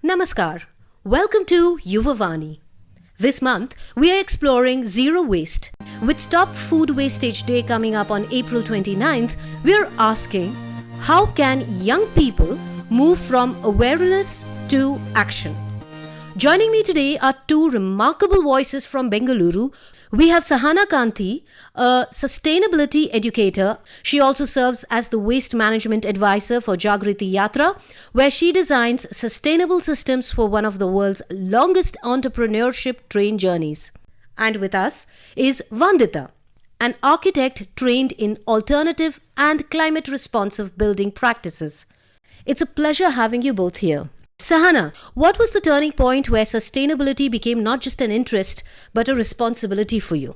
Namaskar. Welcome to Yuvavani. This month, we are exploring zero waste. With Stop Food Wastage Day coming up on April 29th, we are asking, how can young people move from awareness to action? Joining me today are two remarkable voices from Bengaluru. We have Sahana Kanti, a sustainability educator. She also serves as the waste management advisor for Jagriti Yatra, where she designs sustainable systems for one of the world's longest entrepreneurship train journeys. And with us is Vanditha, an architect trained in alternative and climate responsive building practices. It's a pleasure having you both here. Sahana, what was the turning point where sustainability became not just an interest but a responsibility for you?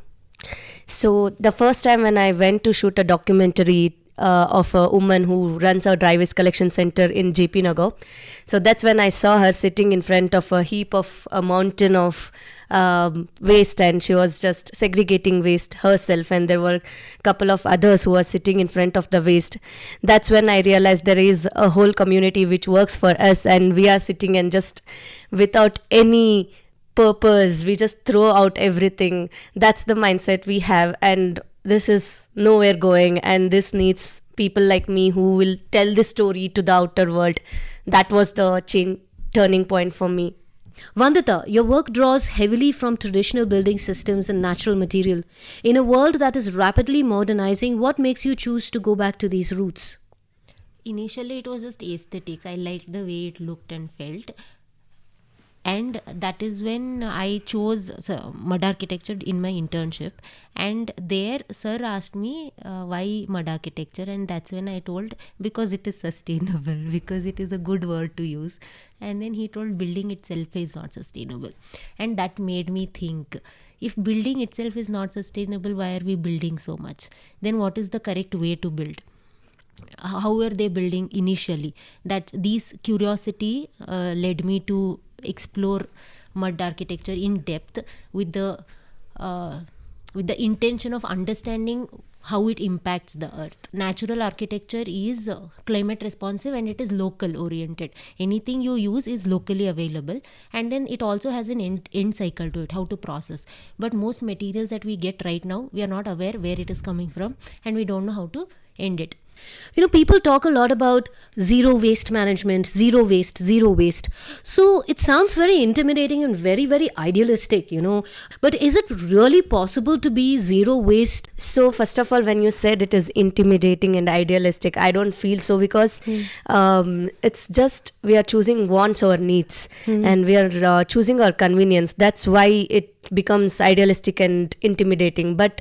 So the first time when I went to shoot a documentary of a woman who runs a dry waste collection center in JP Nagar, so that's when I saw her sitting in front of a heap of a mountain of waste, and she was just segregating waste herself, and there were a couple of others who were sitting in front of the waste. That's when I realized there is a whole community which works for us, and we are sitting and just without any purpose, we just throw out everything. That's the mindset we have, and this is nowhere going, and this needs people like me who will tell this story to the outer world. That was the turning point for me. Vanditha, your work draws heavily from traditional building systems and natural material. In a world that is rapidly modernizing, what makes you choose to go back to these roots? Initially, it was just aesthetics. I liked the way it looked and felt. And that is when I chose mud architecture in my internship. And there, sir asked me why mud architecture, and that's when I told, because it is sustainable, because it is a good word to use. And then he told building itself is not sustainable. And that made me think, if building itself is not sustainable, why are we building so much? Then what is the correct way to build? How were they building initially? That these curiosity led me to explore mud architecture in depth with the intention of understanding how it impacts the earth. Natural architecture is climate responsive and it is local oriented. Anything you use is locally available, and then it also has an end cycle to it, how to process. But most materials that we get right now, we are not aware where it is coming from, and we don't know how to end it. You know, people talk a lot about zero waste management, zero waste. So it sounds very intimidating and very, very idealistic, But is it really possible to be zero waste? So first of all, when you said it is intimidating and idealistic, I don't feel so, because it's just we are choosing wants or needs, and we are choosing our convenience. That's why it becomes idealistic and intimidating. But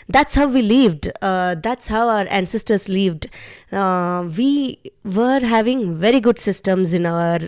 that's how we lived. That's how our ancestors lived. We were having very good systems in our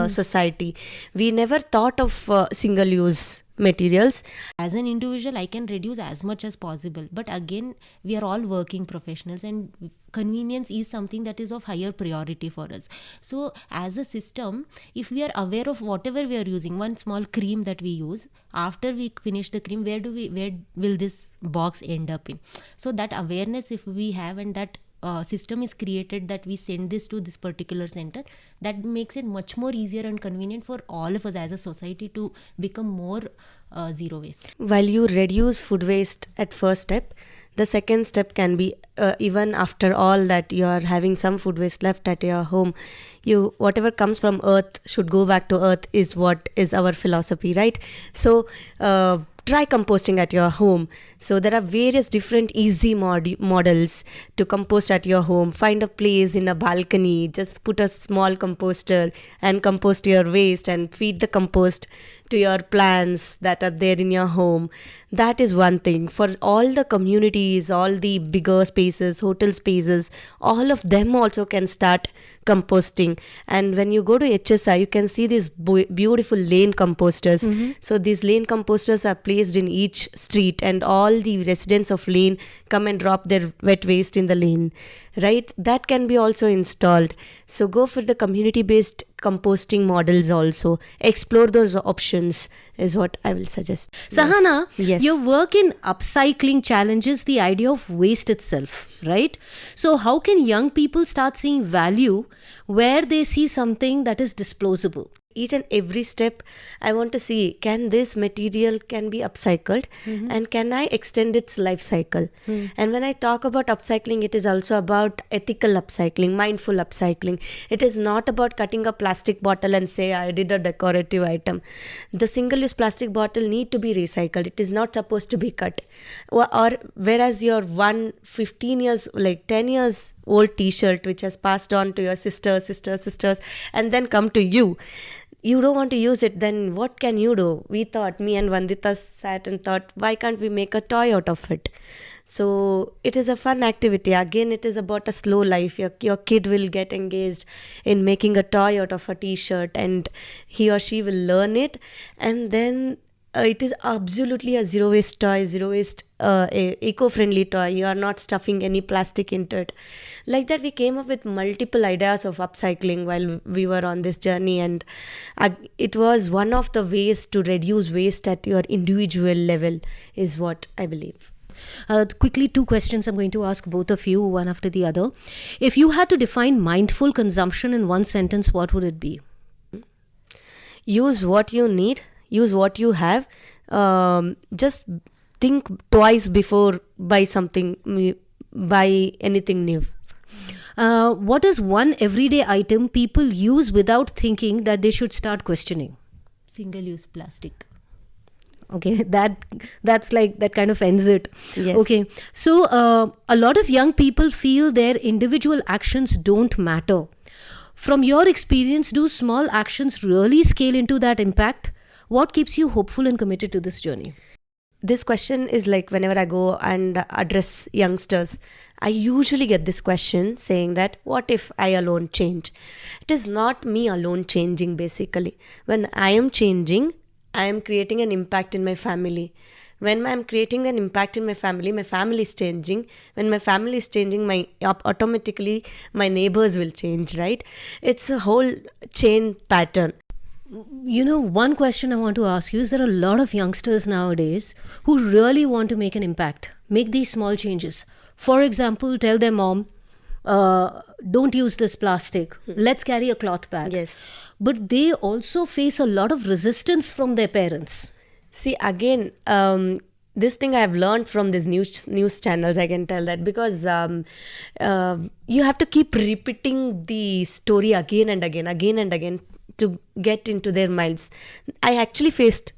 society. We never thought of single-use materials. As an individual, I can reduce as much as possible. But again, we are all working professionals, and convenience is something that is of higher priority for us. So as a system, if we are aware of whatever we are using, one small cream that we use, after we finish the cream, where will this box end up in? So that awareness, if we have, and that system is created that we send this to this particular center, that makes it much more easier and convenient for all of us as a society to become more zero waste. While you reduce food waste at first step, the second step can be even after all that you are having some food waste left at your home, whatever comes from earth should go back to earth, is what is our philosophy, right? So try composting at your home. So there are various different easy models to compost at your home. Find a place in a balcony, just put a small composter and compost your waste and feed the compost to your plants that are there in your home. That is one thing. For all the communities, all the bigger spaces, hotel spaces, all of them also can start composting. And when you go to HSI, you can see these beautiful lane composters. Mm-hmm. So these lane composters are placed in each street, and all the residents of lane come and drop their wet waste in the lane. right? That can be also installed. So go for the community based composting models also. Explore those options is what I will suggest. Sahana, Yes. your work in upcycling challenges the idea of waste itself, right? So how can young people start seeing value where they see something that is disposable? Each and every step I want to see, can this material can be upcycled, and can I extend its life cycle? And when I talk about upcycling, it is also about ethical upcycling, mindful upcycling. It is not about cutting a plastic bottle and say I did a decorative item. The single use plastic bottle need to be recycled. It is not supposed to be cut. Or whereas your 15 years, like 10 years old t-shirt which has passed on to your sisters and then come to you don't want to use it, then what can you do? We thought, me and Vanditha sat and thought, why can't we make a toy out of it? So it is a fun activity. Again, it is about a slow life. Your kid will get engaged in making a toy out of a t-shirt, and he or she will learn it, and then it is absolutely a zero waste toy, eco-friendly toy. You are not stuffing any plastic into it. Like that, we came up with multiple ideas of upcycling while we were on this journey, and it was one of the ways to reduce waste at your individual level is what I believe. Quickly, 2 questions I'm going to ask both of you, one after the other. If you had to define mindful consumption in one sentence, what would it be? Use what you need, use what you have. Just think twice before buy anything new. What is one everyday item people use without thinking that they should start questioning? Single-use plastic. Okay, that's like, that kind of ends it. Yes. Okay, so a lot of young people feel their individual actions don't matter. From your experience, do small actions really scale into that impact? What keeps you hopeful and committed to this journey? This question is like whenever I go and address youngsters, I usually get this question saying that, what if I alone change? It is not me alone changing basically. When I am changing, I am creating an impact in my family. When I am creating an impact in my family is changing. When my family is changing, automatically my neighbors will change, right? It's a whole chain pattern. You know, one question I want to ask you is, there are a lot of youngsters nowadays who really want to make an impact, make these small changes. For example, tell their mom, don't use this plastic, let's carry a cloth bag. Yes. But they also face a lot of resistance from their parents. See, again, this thing I have learned from these news channels, I can tell that, because you have to keep repeating the story again and again to get into their minds. I actually faced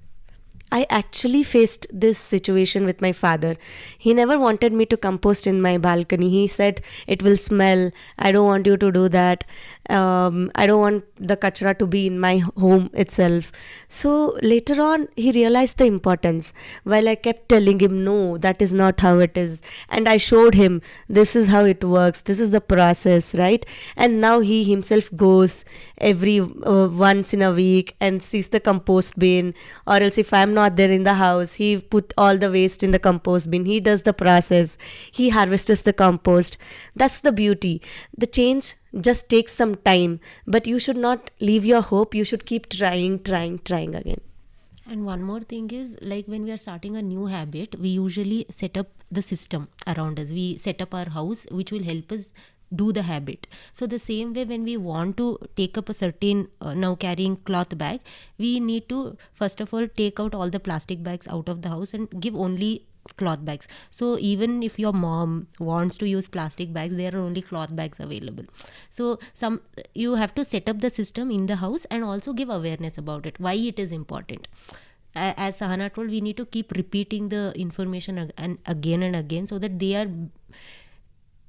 this situation with my father. He never wanted me to compost in my balcony. He said, it will smell. I don't want you to do that. I don't want the kachra to be in my home itself. So later on, he realized the importance. While I kept telling him, no, that is not how it is. And I showed him, this is how it works. This is the process, right? And now he himself goes every once in a week and sees the compost bin. Or else if I'm not there in the house, he put all the waste in the compost bin. He does the process. He harvests the compost. That's the beauty. The change just takes some time, but you should not leave your hope. You should keep trying again. And one more thing is, like when we are starting a new habit, we usually set up the system around us. We set up our house, which will help us do the habit. So the same way, when we want to take up a certain now carrying cloth bag, we need to first of all take out all the plastic bags out of the house and give only cloth bags. So even if your mom wants to use plastic bags, there are only cloth bags available. So you have to set up the system in the house and also give awareness about it, why it is important. As Sahana told, we need to keep repeating the information again and again, so that they are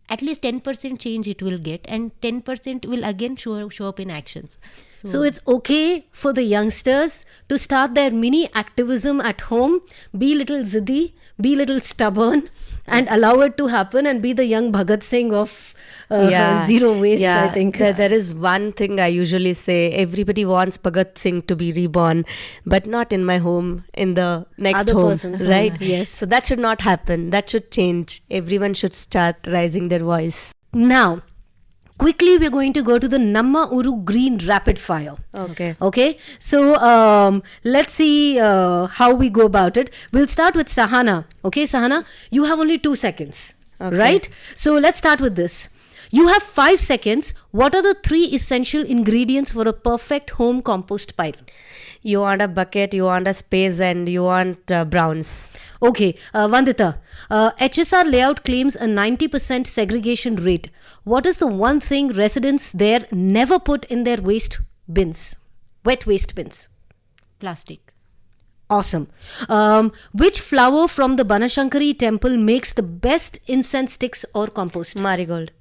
at least 10% change it will get, and 10% will again show up in actions. So it's okay for the youngsters to start their mini activism at home, be little ziddy, be little stubborn, and allow it to happen, and be the young Bhagat Singh of zero waste, I think. There is one thing I usually say, everybody wants Bhagat Singh to be reborn, but not in my home, in the next Other home, person's right? home, yes. So that should not happen. That should change. Everyone should start raising their voice. Now, quickly we're going to go to the Namma Uru Green Rapid Fire. Okay. Okay, so let's see how we go about it. We'll start with Sahana. Okay, Sahana, you have only 2 seconds, Okay. right? So let's start with this. You have 5 seconds. What are the 3 essential ingredients for a perfect home compost pile? You want a bucket, you want a space, and you want browns. Okay, Vanditha, HSR layout claims a 90% segregation rate. What is the one thing residents there never put in their waste bins? Wet waste bins. Plastic. Awesome. Which flower from the Banashankari temple makes the best incense sticks or compost? Marigold.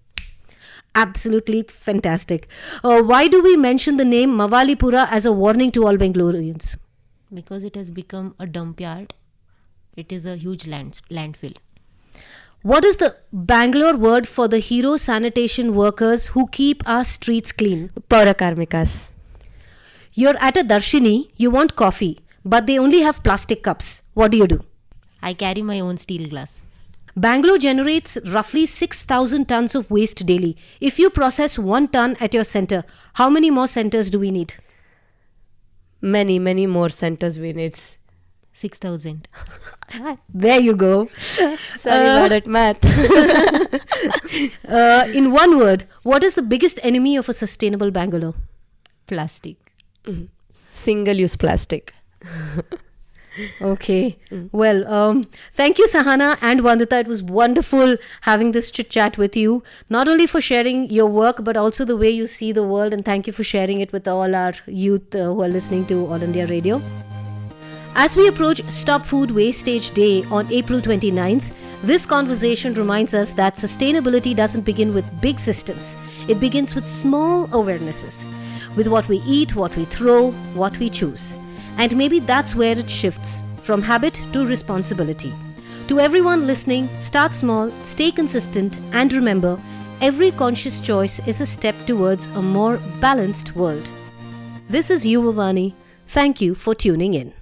Absolutely fantastic. Why do we mention the name Mavalipura as a warning to all Bengalurians? Because it has become a dump yard. It is a huge landfill. What is the Bangalore word for the hero sanitation workers who keep our streets clean? Paura Karmikas. You're at a Darshini, you want coffee, but they only have plastic cups. What do? I carry my own steel glass. Bangalore generates roughly 6,000 tons of waste daily. If you process 1 ton at your center, how many more centers do we need? Many more centers we need. 6,000. There you go. Sorry about it, math. In one word, what is the biggest enemy of a sustainable Bangalore? Plastic. Single-use plastic. Okay. Well, thank you, Sahana and Vanditha. It was wonderful having this chit chat with you, not only for sharing your work, but also the way you see the world. And thank you for sharing it with all our youth who are listening to All India Radio. As we approach Stop Food Wastage Day on April 29th, this conversation reminds us that sustainability doesn't begin with big systems. It begins with small awarenesses, with what we eat, what we throw, what we choose. And maybe that's where it shifts from habit to responsibility. To everyone listening, start small, stay consistent, and remember, every conscious choice is a step towards a more balanced world. This is Yuvavani. Thank you for tuning in.